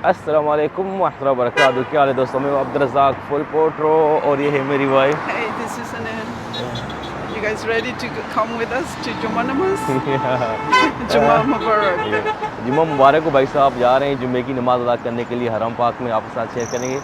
अस्सलाम वालेकुम वरहमतुल्लाहि वबरकातुहू। क्या हाल है दोस्तों, मैं अब्दुल रज़ाक फुल पोट्रो और ये है मेरी wife. Hey, this is Anil. You guys ready to come with us to Juma Namaz? Juma Mubarak. जुम्मा मुबारक हो भाई साहब। जा रहे हैं जुम्मे की नमाज़ अदा करने के लिए हरम पाक में, आपके साथ शेयर करेंगे।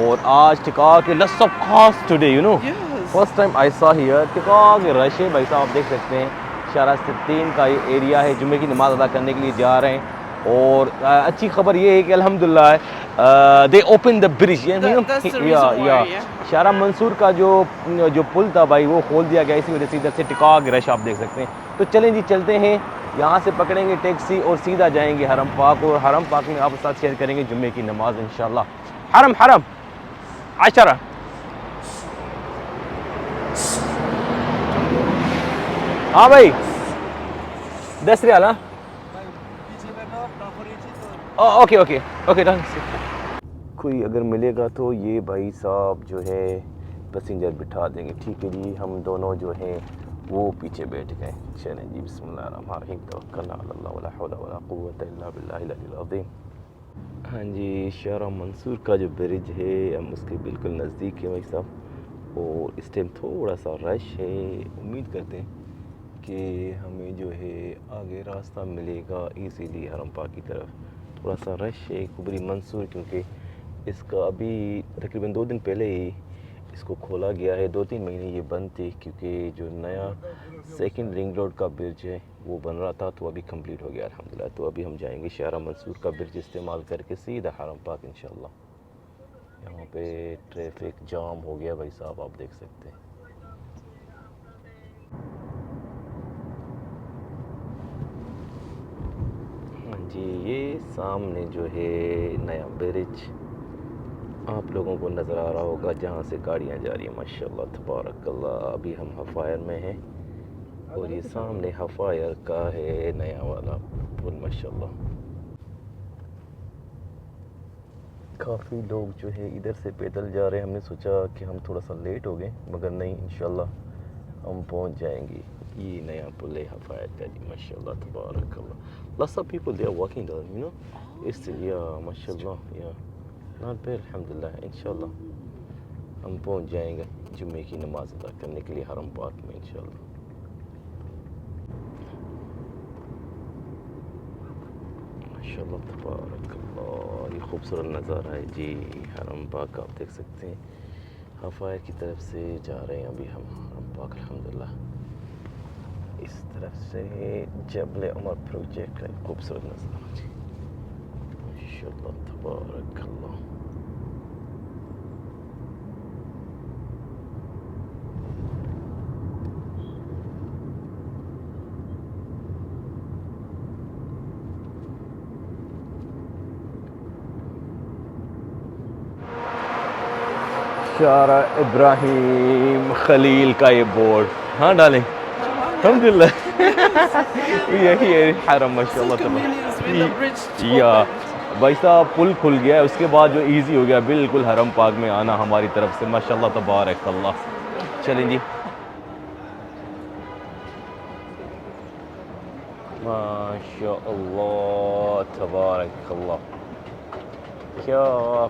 और आज टिका के लस ऑफ खास today you know Yes. First time I सा हियर टिका के रश है भाई साहब, आप देख सकते हैं। शारा 3 का ये एरिया है, जुम्मे की नमाज़ अदा करने के लिए जा रहे हैं। और अच्छी खबर ये है कि अल्हम्दुलिल्लाह दे open the bridge That's the reason why, yeah. शारा मंसूर का जो पुल था भाई वो खोल दिया गया, इसी वजह से इधर से टिका के रश आप देख सकते हैं। तो चलें जी, चलते हैं, यहाँ से पकड़ेंगे टैक्सी और सीधा जाएंगे हरम पाक। और हरम पाक में आपके साथ शेयर करेंगे जुम्मे की नमाज इंशाल्लाह। हरम हरम आशरा। हाँ भाई 10 रियाल। हाँ ओके ओके ओके डन। कोई अगर मिलेगा तो ये भाई साहब जो है पैसेंजर बिठा देंगे, ठीक है जी। हम दोनों जो हैं वो पीछे बैठ गए। चलें जी, बिस्मिल्लाहिर्रहमानिर्रहीम, तवक्कलना अल्लाह वला हौला वला कुव्वता इल्ला बिल्लाहिल अलिय्यिल अज़ीम। हाँ जी, शारा मंसूर का जो ब्रिज है हम उसके बिल्कुल नज़दीक है भाई साहब। और इस टाइम थोड़ा सा रश है, उम्मीद करते हैं कि हमें जो है आगे रास्ता मिलेगा इजीली हरम पाक की तरफ। थोड़ा सा रश है कुबरी मंसूर, क्योंकि इसका अभी तकरीबन 2 दिन पहले ही इसको खोला गया है। 2-3 महीने ये बंद थी, क्योंकि जो नया सेकंड रिंग रोड का ब्रिज है वो बन रहा था, तो अभी कंप्लीट हो गया अल्हम्दुलिल्लाह। तो अभी हम जाएंगे शारा मंसूर का ब्रिज इस्तेमाल करके सीधा हरम पाक इंशाल्लाह। यहाँ पे ट्रैफिक जाम हो गया भाई साहब, आप देख सकते हैं। जी, ये सामने जो है नया ब्रिज आप लोगों को नज़र आ रहा होगा, जहाँ से गाड़ियाँ जा रही हैं माशाल्लाह तबारकल्लाह। अभी हम हफ़ायर में हैं और ये सामने हफ़ायर का है नया वाला पुल माशाल्लाह। काफ़ी लोग जो है इधर से पैदल जा रहे हैं। हमने सोचा कि हम थोड़ा सा लेट हो गए, मगर नहीं, इंशाल्लाह हम पहुंच जाएंगे। ये नया पुल है हफ़ायर का जी माशाल्लाह तबारकल्लाह। Lots of people they are walking down, you know. It's माशाल्लाह नॉट बैड अल्हम्दुलिल्लाह। इंशाल्लाह हम पहुंच जाएंगे जुम्मे की नमाज अदा करने के लिए हरम पाक में इंशाल्लाह। माशाल्लाह तबारकल्लाह, ये खूबसूरत नज़ारा है जी हरम पाक, आप देख सकते हैं। हफ़ायर की तरफ से जा रहे हैं अभी हम हरम पाक अल्हम्दुलिल्लाह। इस तरफ से जबल उमर प्रोजेक्ट है, खूबसूरत नज़ारा जी माशाल्लाह तबारकल्लाह। शारा इब्राहिम खलील का ये बोर्ड, हाँ डालें अल्हम्दुलिल्लाह। यही है हरम माशाल्लाह तबारक। या भाई साहब पुल खुल गया है, उसके बाद जो इजी हो गया बिल्कुल हरम पाक में आना हमारी तरफ से माशाल्लाह तबारक अल्लाह। चलें जी, माशाल्लाह तबारक अल्लाह, क्या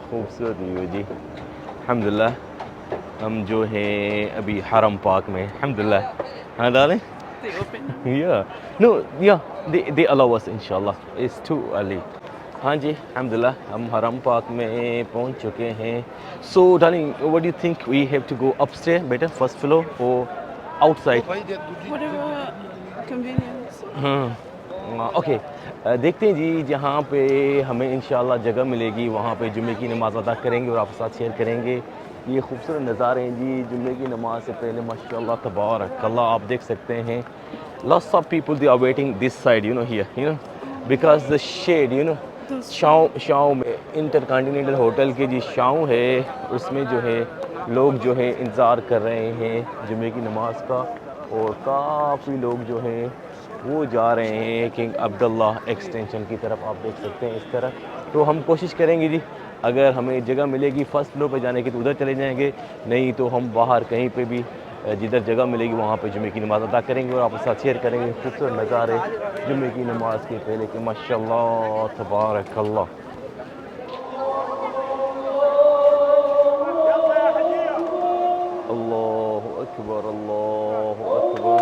खूबसूरत व्यू जी अल्हम्दुलिल्लाह। हम जो हैं अभी हरम पाक में अल्हम्दुलिल्लाह। हाँ डालें They open. they allow us inshallah, it's too early। हाँ जी अल्हम्दुलिल्लाह हम हरम पाक में पहुंच चुके हैं। So darling, what do you think, we have to go upstair better, first floor और आउटसाइड? Whatever convenience. हाँ ओके, देखते हैं जी, जहाँ पे हमें इंशाल्लाह जगह मिलेगी वहाँ पे जुम्मे की नमाज़ अदा करेंगे और आपके साथ शेयर करेंगे। ये खूबसूरत नज़ारे हैं जी जुम्मे की नमाज से पहले माशाल्लाह तबारक अल्लाह, आप देख सकते हैं। Lots of people they are waiting this side, here, because the shade, Shao में इंटरकॉन्टिनेंटल होटल के जी शाओ है, उसमें जो है लोग जो है इंतज़ार कर रहे हैं जुम्मे की नमाज का। और काफ़ी लोग जो हैं वो जा रहे हैं किंग अब्दुल्ला एक्सटेंशन की तरफ, आप देख सकते हैं इस तरफ। तो हम कोशिश करेंगे जी, अगर हमें जगह मिलेगी फर्स्ट फ्लोर पे जाने की तो उधर चले जाएंगे, नहीं तो हम बाहर कहीं पे भी जिधर जगह मिलेगी वहाँ पे जुम्मे की नमाज़ अदा करेंगे और आपके साथ शेयर करेंगे खूबसूरत नज़ारे जुम्मे की नमाज के पहले के माशाल्लाह तबारक अल्लाह। अल्लाहु अकबर, अल्लाहु अकबर।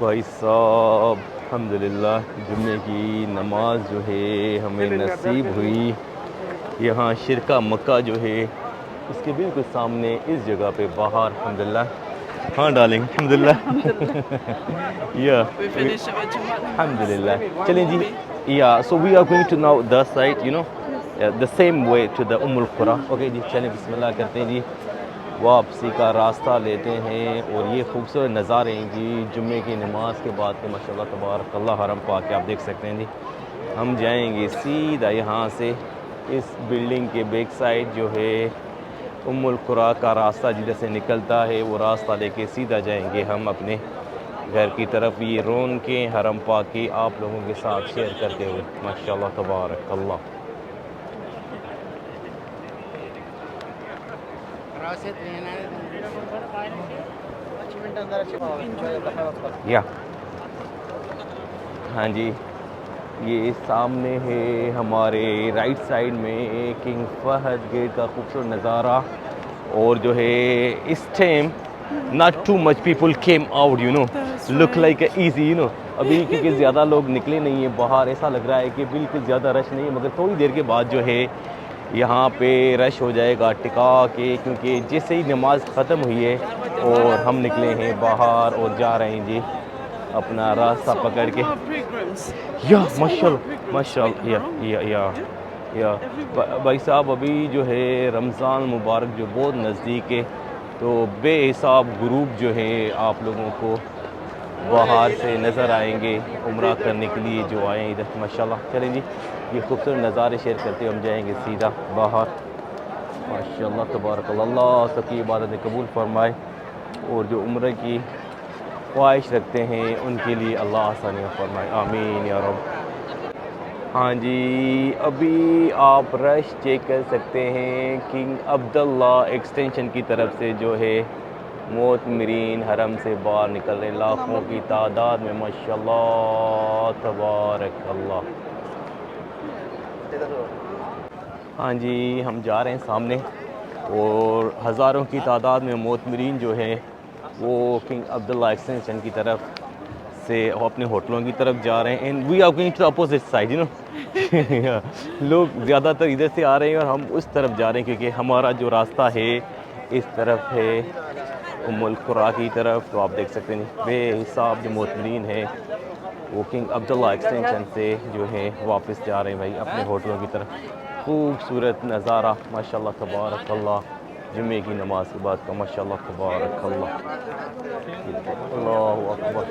भाई साहब अल्हम्दुलिल्लाह जुम्मे की नमाज जो है हमें नसीब हुई। यहाँ शिरका मक्का जो है इसके बिल्कुल सामने इस जगह पे बाहर अल्हम्दुलिल्लाह। हाँ डार्लिंग अल्हम्दुलिल्लाह। या We finished our Jummah. अल्हम्दुलिल्लाह। चलें जी। या so we are going to now the side you know the same way to the Ummul Qura. Okay जी चलें बिस्मिल्लाह करते हैं जी। वापसी का रास्ता लेते हैं और ये खूबसूरत नज़ारे हैं जी जुम्मे की नमाज के बाद के माशाल्लाह तबारक अल्लाह हरम पाक के आप देख सकते हैं जी। हम जाएंगे सीधा यहाँ से इस बिल्डिंग के बैक साइड जो है उम्मुल कुरा का रास्ता जिधर से निकलता है वो रास्ता लेके सीधा जाएंगे हम अपने घर की तरफ। ये रौनकें हरम पाक की आप लोगों के साथ शेयर करते हुए माशाल्लाह तबारक अल्लाह। या हाँ जी ये सामने है हमारे राइट साइड में किंग फहद गेट का खूबसूरत नज़ारा। और जो है इस time not too much people came out you know look like easy you know अभी क्योंकि ज़्यादा लोग निकले नहीं है बाहर। ऐसा लग रहा है कि बिल्कुल ज़्यादा रश नहीं है मगर थोड़ी देर के बाद जो है यहाँ पे रश हो जाएगा टिका के क्योंकि जैसे ही नमाज ख़त्म हुई है और हम निकले हैं बाहर और जा रहे हैं जी अपना रास्ता पकड़ के। या माशाल्लाह माशाल्लाह या भाई साहब अभी जो है रमज़ान मुबारक जो बहुत नज़दीक है तो बेहिसाब ग्रुप जो है आप लोगों को बाहर से नज़र आएंगे उम्रा करने के लिए जो आए इधर माशाल्लाह। चलें जी ये खूबसूरत नज़ारे शेयर करते हम जाएंगे सीधा बाहर माशाल्लाह तबारक अल्लाह सबकी इबादतें कबूल फरमाए और जो उम्र की ख्वाहिश रखते हैं उनके लिए अल्लाह आसानियाँ फरमाए आमीन या रब। हाँ जी अभी आप रश चेक कर सकते हैं किंग अब्दुल्ला एक्सटेंशन की तरफ से जो है मोतमिरीन हरम से बाहर निकल रहे लाखों की तादाद में माशाल्लाह तबारक अल्लाह। हाँ जी हम जा रहे हैं सामने और हज़ारों की तादाद में मोतमिरीन जो है वो किंग अब्दुल्ला एक्सटेंशन की तरफ से अपने होटलों की तरफ जा रहे हैं। And we are going to the opposite side you know लोग ज़्यादातर इधर से आ रहे हैं और हम उस तरफ जा रहे हैं क्योंकि हमारा जो रास्ता है इस तरफ है उम्मुल कुरा की तरफ। तो आप देख सकते हैं बेहिसाब जो मोतमिरीन है वो किंग अब्दुल्ला एक्सटेंशन से जो है वापस जा रहे हैं भाई अपने होटलों की तरफ। खूबसूरत नज़ारा माशाल्लाह तबारक अल्लाह जुम्मे की नमाज के बाद का माशाल्लाह तबारक अल्लाह अल्लाहु अकबर।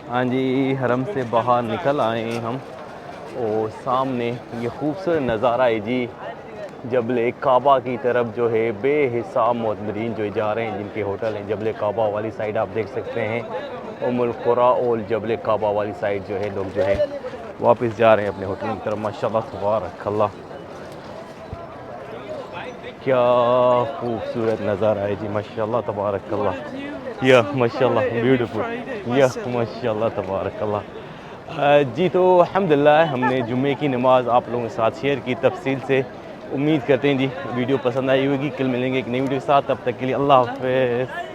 हाँ जी हरम से बाहर निकल आए हैं हम और सामने ये खूबसूरत नज़ारा है जी जबले काबा की तरफ जो है बेहिसाब मोतमिरीन जो जा रहे हैं जिनके होटल हैं जबले काबा वाली साइड आप देख सकते हैं उम्मुल कुरा और जबले काबा वाली साइड जो है लोग जो है वापस जा रहे हैं अपने होटलों की तरफ माशाल्लाह तबारक अल्लाह। क्या खूबसूरत नज़ारा है जी माशाल्लाह तबारक अल्लाह या माशाल्लाह ब्यूटीफुल या माशाल्लाह तबारक अल्लाह। जी तो अल्हम्दुलिल्लाह हमने जुम्मे की नमाज़ आप लोगों के साथ शेयर की तफसील से। उम्मीद करते हैं जी वीडियो पसंद आई होगी। कल मिलेंगे एक नई वीडियो के साथ, तब तक के लिए अल्लाह हाफ़िज़।